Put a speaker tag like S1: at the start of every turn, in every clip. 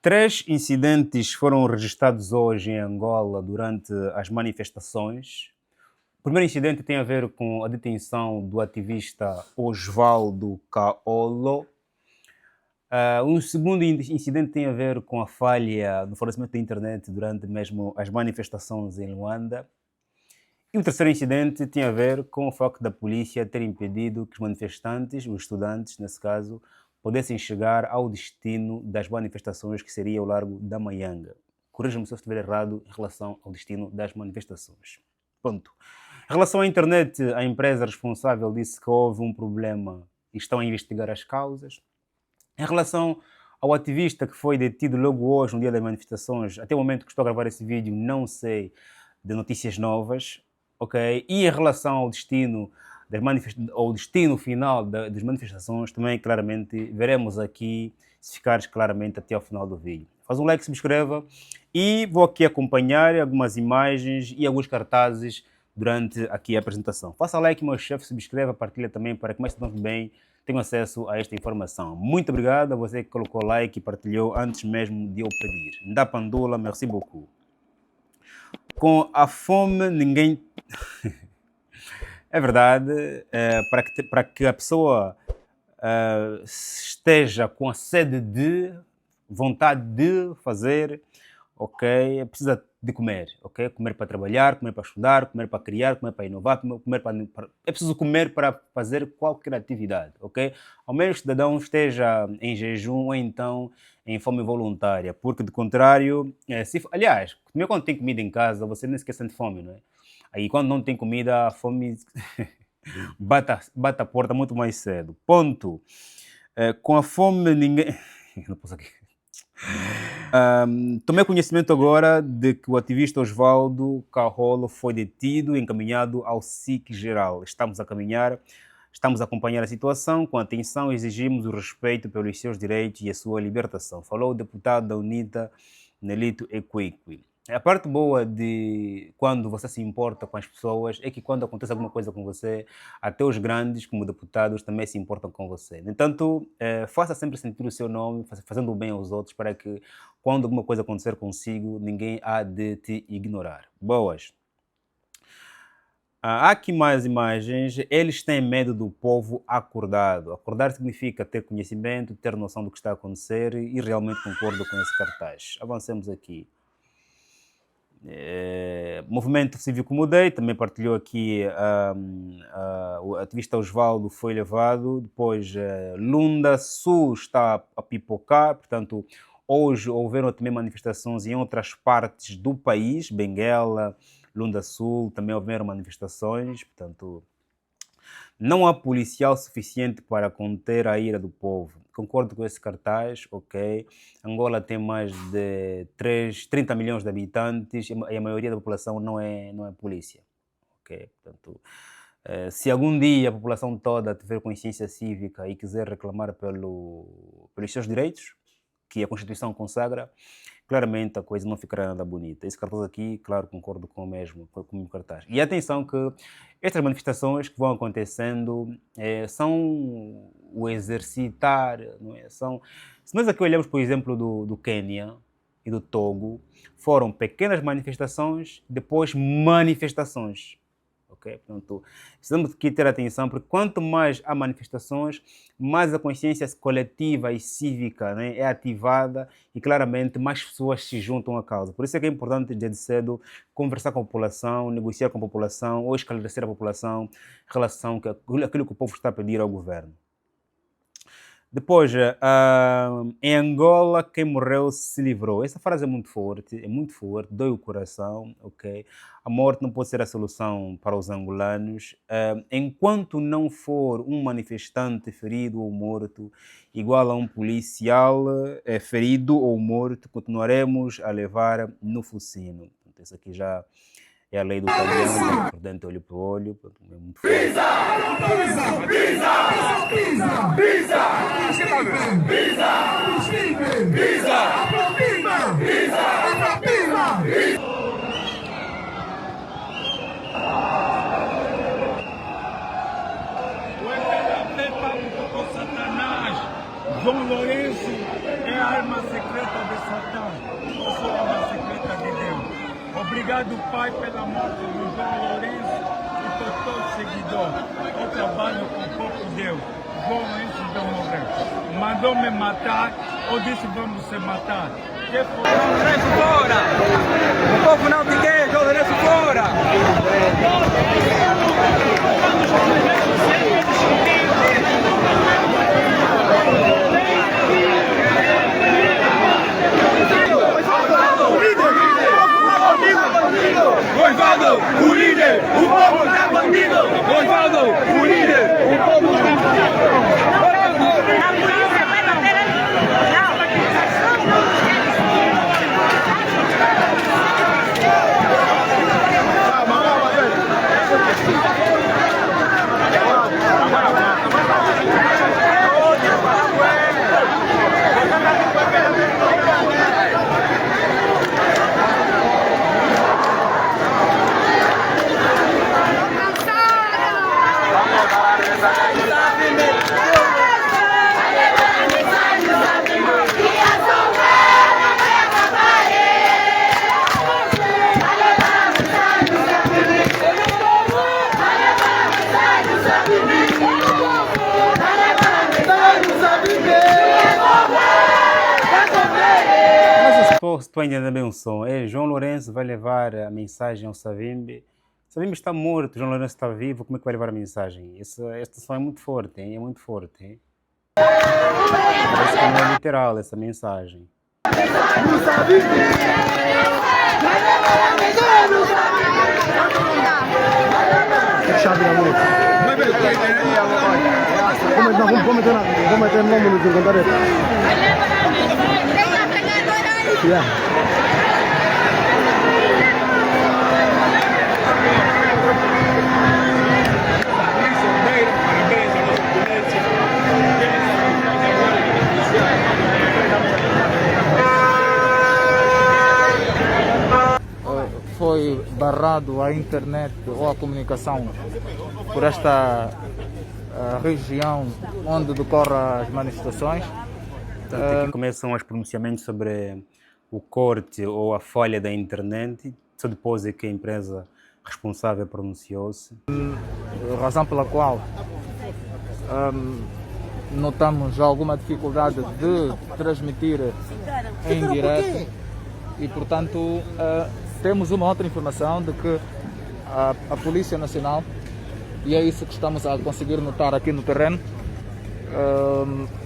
S1: Três incidentes foram registrados hoje em Angola durante as manifestações. O primeiro incidente tem a ver com a detenção do ativista Osvaldo Caolo. Um segundo incidente tem a ver com a falha no fornecimento da internet durante mesmo as manifestações em Luanda. E o terceiro incidente tem a ver com o facto da polícia ter impedido que os manifestantes, os estudantes nesse caso, pudessem chegar ao destino das manifestações, que seria o Largo da Maianga. Corrija-me se eu estiver errado em relação ao destino das manifestações. Ponto. Em relação à internet, a empresa responsável disse que houve um problema e estão a investigar as causas. Em relação ao ativista que foi detido logo hoje, no dia das manifestações, até o momento que estou a gravar esse vídeo, não sei de notícias novas, ok? E em relação ao destino final das manifestações, também claramente veremos aqui, se ficares claramente até ao final do vídeo. Faz um like, subscreva e vou aqui acompanhar algumas imagens e alguns cartazes durante aqui a apresentação. Faça like, meu chefe, subscreva, partilha também para que mais também tenham acesso a esta informação. Muito obrigado a você que colocou like e partilhou antes mesmo de eu pedir. Nda Pandula, merci beaucoup. Com a fome, ninguém... É verdade, para que a pessoa esteja com a sede de vontade de fazer, ok, precisa de comer, ok? Comer para trabalhar, comer para estudar, comer para criar, comer para inovar, é preciso comer para fazer qualquer atividade, ok? Ao menos o cidadão esteja em jejum ou então em fome voluntária, porque de contrário, aliás, mesmo quando tem comida em casa, você nem sequer sente fome, não é? Aí quando não tem comida, a fome bate a porta muito mais cedo. Ponto. Com a fome, ninguém... Não posso aqui. Tomei conhecimento agora de que o ativista Osvaldo Caolo foi detido e encaminhado ao SIC geral. Estamos a acompanhar a situação com atenção e exigimos o respeito pelos seus direitos e a sua libertação. Falou o deputado da UNITA, Nelito Equiqui. A parte boa de quando você se importa com as pessoas é que quando acontece alguma coisa com você, até os grandes, como deputados, também se importam com você. No entanto, faça sempre sentir o seu nome, fazendo o bem aos outros, para que quando alguma coisa acontecer consigo, ninguém há de te ignorar. Boas. Há aqui mais imagens. Eles têm medo do povo acordado. Acordar significa ter conhecimento, ter noção do que está a acontecer e realmente concordo com esse cartaz. Avancemos aqui. Movimento Cívico Mudei também partilhou aqui. O ativista Osvaldo foi levado. Depois Lunda Sul está a pipocar. Portanto, hoje houveram também manifestações em outras partes do país. Benguela, Lunda Sul, também houveram manifestações. Portanto, não há policial suficiente para conter a ira do povo. Concordo com esse cartaz, ok. Angola tem mais de 30 milhões de habitantes e a maioria da população não é polícia, ok. Portanto, se algum dia a população toda tiver consciência cívica e quiser reclamar pelos seus direitos, que a Constituição consagra, claramente a coisa não ficará nada bonita. Esse cartaz aqui, claro, concordo com o cartaz. E atenção que estas manifestações que vão acontecendo são o exercitar, não é? Se nós aqui olhamos, por exemplo, do Quênia e do Togo, foram pequenas manifestações, depois manifestações. Okay? Portanto, precisamos aqui ter atenção, porque quanto mais há manifestações, mais a consciência coletiva e cívica, né, é ativada e claramente mais pessoas se juntam à causa. Por isso é que é importante, desde cedo, conversar com a população, negociar com a população ou esclarecer a população em relação àquilo que o povo está a pedir ao governo. Depois, em Angola, quem morreu se livrou. Essa frase é muito forte, dói o coração, ok? A morte não pode ser a solução para os angolanos. Enquanto não for um manifestante ferido ou morto, igual a um policial ferido ou morto, continuaremos a levar no focinho. Isso aqui já é a lei do talhão, por dentro, olho por olho. É muito forte. Pisa! Pisa! Pisa! Pisa! Pisa! Pisa! Pisa! Pisa! Satanás, João Lourenço é a arma secreta de Satanás.
S2: Obrigado, Pai, pela morte do João Lourenço e por todo seguidor. Eu trabalho com o próprio Deus. João Lourenço não morreu. Mandou-me matar, eu disse vamos se matar. João Lourenço fora! O povo não te quer, João Lourenço fora! Osvaldo, o líder, o povo está bandido! Osvaldo, o líder, o povo está bandido! A polícia vai bater ali!
S1: Se tu ainda bem o som, João Lourenço vai levar a mensagem ao Savimbi. Savimbi está morto, João Lourenço está vivo, como é que vai levar a mensagem? Esta som é muito forte, hein? É muito forte. Hein? Parece que não é literal essa mensagem.
S3: Chave na mão. Vamos meter nome no secundário.
S4: Foi barrado a internet ou a comunicação por esta região onde decorrem as manifestações.
S1: Aqui começam os pronunciamentos sobre o corte ou a falha da internet, só depois é que a empresa responsável pronunciou-se.
S4: Razão pela qual notamos alguma dificuldade de transmitir em direto e, portanto, temos uma outra informação de que a Polícia Nacional, e é isso que estamos a conseguir notar aqui no terreno,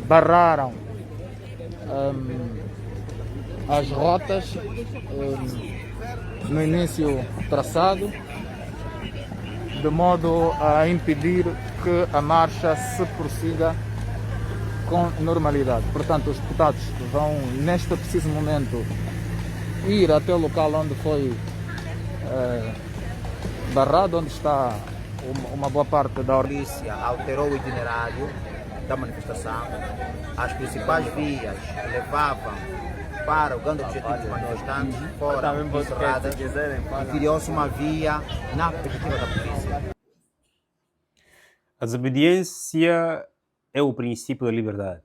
S4: barraram as rotas no início traçado, de modo a impedir que a marcha se prossiga com normalidade. Portanto, os deputados vão, neste preciso momento, ir até o local onde foi barrado, onde está uma boa parte da
S5: polícia alterou o itinerário da manifestação. As principais vias que levavam para o grande objetivo dos manifestantes foram encerradas e criou-se uma via na perspectiva da polícia.
S1: A desobediência é o princípio da liberdade.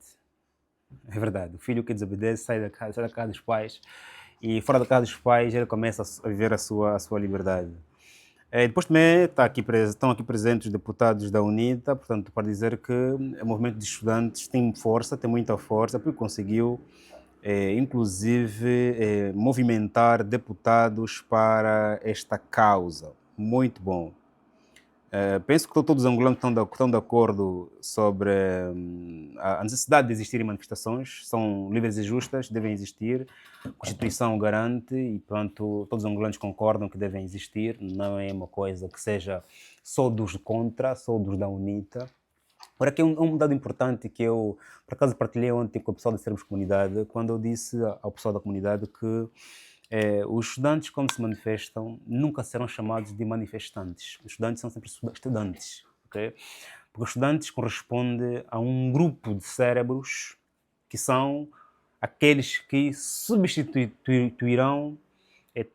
S1: É verdade. O filho que desobedece sai da casa dos pais e fora da casa dos pais ele começa a viver a sua liberdade. Depois também estão aqui presentes os deputados da UNITA, portanto, para dizer que o movimento de estudantes tem força, tem muita força, porque conseguiu, inclusive, movimentar deputados para esta causa. Muito bom. Penso que todos os angolanos estão de acordo sobre a necessidade de existirem manifestações, são livres e justas, devem existir, a Constituição garante e, portanto, todos os angolanos concordam que devem existir, não é uma coisa que seja só dos contra, só dos da UNITA. Agora, aqui é um dado importante que eu, por acaso, partilhei ontem com o pessoal da Sermos Comunidade, quando eu disse ao pessoal da comunidade que os estudantes, quando se manifestam, nunca serão chamados de manifestantes. Os estudantes são sempre estudantes, ok? Porque os estudantes correspondem a um grupo de cérebros que são aqueles que substituirão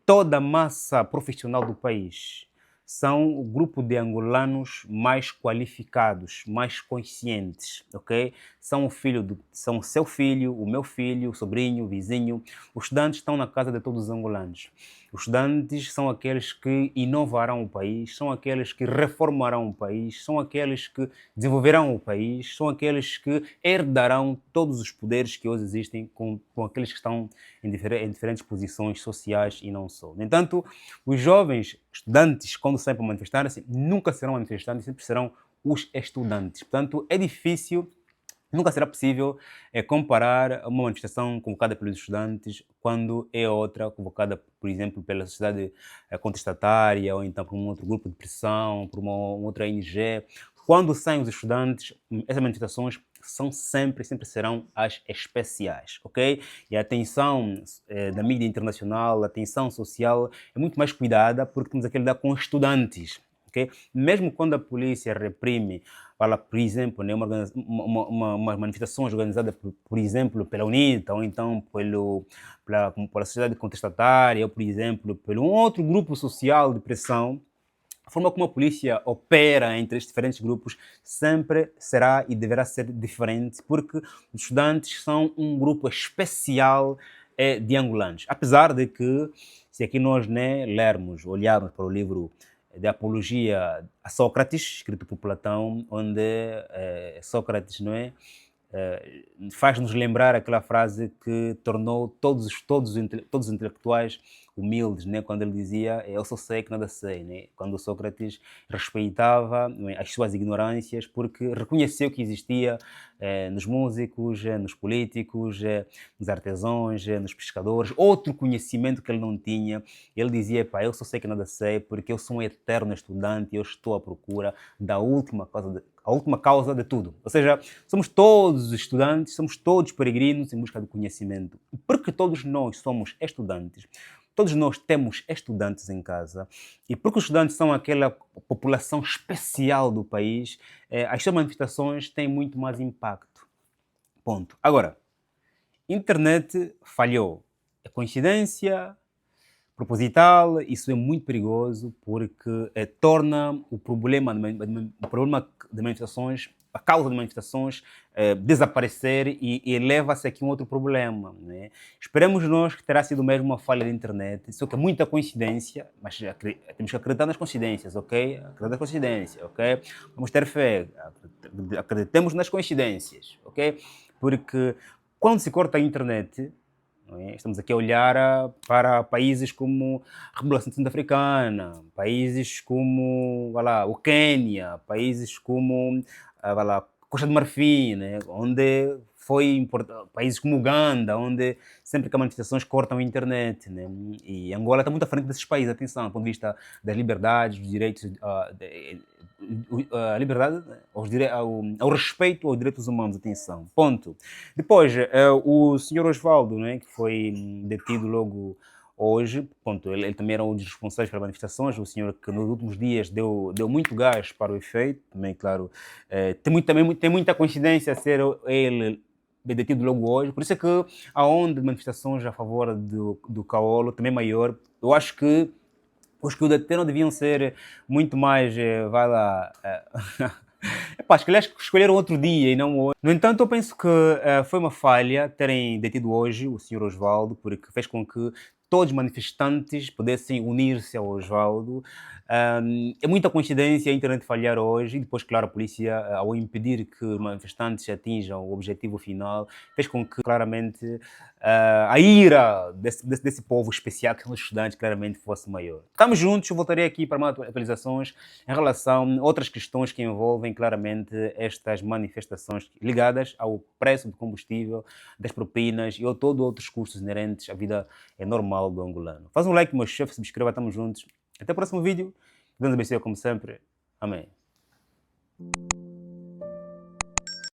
S1: toda a massa profissional do país. são o grupo de angolanos mais qualificados, mais conscientes, ok? São o seu filho, o meu filho, o sobrinho, o vizinho. Os estudantes estão na casa de todos os angolanos. Os estudantes são aqueles que inovarão o país, são aqueles que reformarão o país, são aqueles que desenvolverão o país, são aqueles que herdarão todos os poderes que hoje existem com aqueles que estão em diferentes posições sociais e não só. No entanto, os jovens estudantes, quando saem para manifestar-se, nunca serão manifestantes, sempre serão os estudantes. Portanto, é difícil. Nunca será possível comparar uma manifestação convocada pelos estudantes quando é outra convocada, por exemplo, pela sociedade contestatária ou então por um outro grupo de pressão, por uma outra ONG. Quando saem os estudantes, essas manifestações sempre serão as especiais, ok? E a atenção da mídia internacional, a atenção social é muito mais cuidada porque temos aqui a lidar com estudantes. Okay? Mesmo quando a polícia reprime, por exemplo, né, uma manifestação organizada, por exemplo, pela UNITA, ou então pela sociedade contestatária, ou, por exemplo, por um outro grupo social de pressão, a forma como a polícia opera entre estes diferentes grupos sempre será e deverá ser diferente, porque os estudantes são um grupo especial de angolanos. Apesar de que, se aqui nós lermos, olharmos para o livro de apologia a Sócrates, escrito por Platão, onde Sócrates faz-nos lembrar aquela frase que tornou todos os intelectuais humildes, quando ele dizia eu só sei que nada sei, quando Sócrates respeitava as suas ignorâncias porque reconheceu que existia nos músicos, nos políticos, nos artesãos, nos pescadores, outro conhecimento que ele não tinha. Ele dizia, eu só sei que nada sei porque eu sou um eterno estudante e eu estou à procura da última causa de tudo. Ou seja, somos todos estudantes, somos todos peregrinos em busca do conhecimento. E porque todos nós somos estudantes, todos nós temos estudantes em casa, e porque os estudantes são aquela população especial do país, as suas manifestações têm muito mais impacto. Ponto. Agora, internet falhou. É coincidência? Proposital? Isso é muito perigoso porque torna o problema de manifestações, a causa de manifestações, desaparecer e eleva-se aqui um outro problema. Esperemos nós que terá sido mesmo uma falha da internet, só que é muita coincidência, mas temos que acreditar nas coincidências, ok? Acreditar nas coincidências, ok? Vamos ter fé, acreditemos nas coincidências, ok? Porque quando se corta a internet, estamos aqui a olhar para países como a República Centro-Africana, países como o Quênia, países como a Costa do Marfim, onde países como Uganda, onde sempre que há manifestações cortam a internet. E Angola está muito à frente desses países, atenção, do ponto de vista das liberdades, dos direitos, a liberdade, ao respeito aos direitos humanos, atenção. Ponto. Depois, o senhor Osvaldo, que foi detido logo hoje, ponto, ele também era um dos responsáveis pelas manifestações, o senhor que nos últimos dias deu muito gás para o efeito, também, claro, tem muita coincidência ser ele detido logo hoje, por isso é que a onda de manifestações a favor do Caolo também é maior. Eu acho que os que o deteram deviam ser muito mais, escolheram outro dia e não hoje. No entanto, eu penso que foi uma falha terem detido hoje o senhor Osvaldo, porque fez com que todos os manifestantes pudessem unir-se ao Osvaldo. É muita coincidência a internet falhar hoje e depois, claro, a polícia, ao impedir que os manifestantes atinjam o objetivo final, fez com que, claramente, a ira desse povo especial, que são os estudantes, claramente fosse maior. Estamos juntos, eu voltarei aqui para mais atualizações em relação a outras questões que envolvem, claramente, estas manifestações ligadas ao preço do combustível, das propinas e a todos outros custos inerentes à vida normal do angolano. Faz um like, meu chefe, subscreva, estamos juntos. Até o próximo vídeo. Deus abençoe como sempre. Amém.